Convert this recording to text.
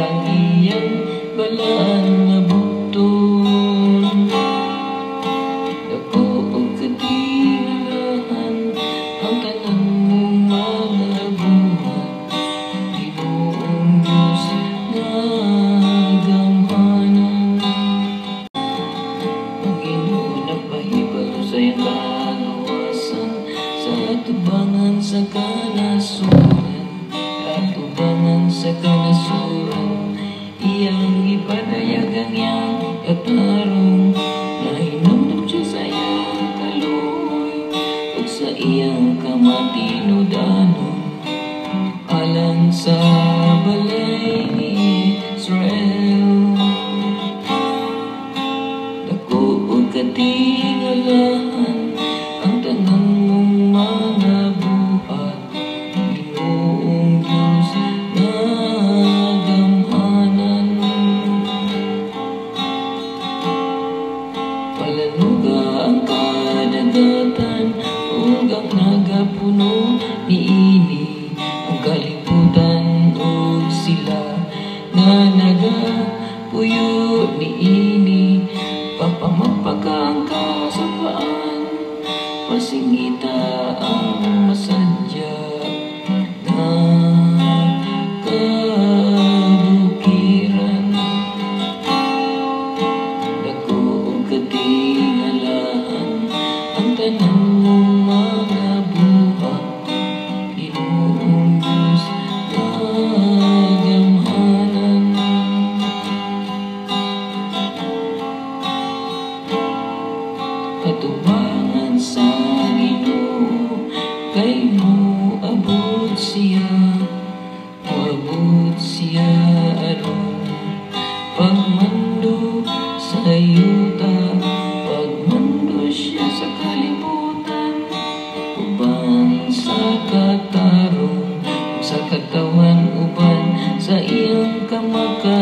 ang iyang balaan nga bugton. Dako og katingalahan ang tanan mong mga buhat, Ginoong Diyos nga gamhanan. Ang Ginoo nagpahibalo sa iyang kaluwasan, sa atubangan sa kanasuran, atubangan sa kanasuran. Iyang ipadayag ang iyang katarong, nahinumdum siya sa iyang kaluoy, ug sa iyang kamatinudanon, alang sa balay ni Israel. Dako og katingalahan ang tanan mong mga buhat, Ginoong Diyos nga gamhanan. Palanuga ang kadagatan ug ang nagapuno niini, ang kalibutan ug sila nga nagapuyo niini. Papamagpaka ang kasapaan, pasingita ang masadya nga kabukiran. Dako og katingalahan ang tanan mong mga buhat, Ginoong Diyos nga gamhanan. Katubangan sa Ginoo kay moabot siya, moabot siya aron pagmando sa yuta, pagmando siya sa kalibutan, uban sa katarong, sa katawan uban sa iyang kamaka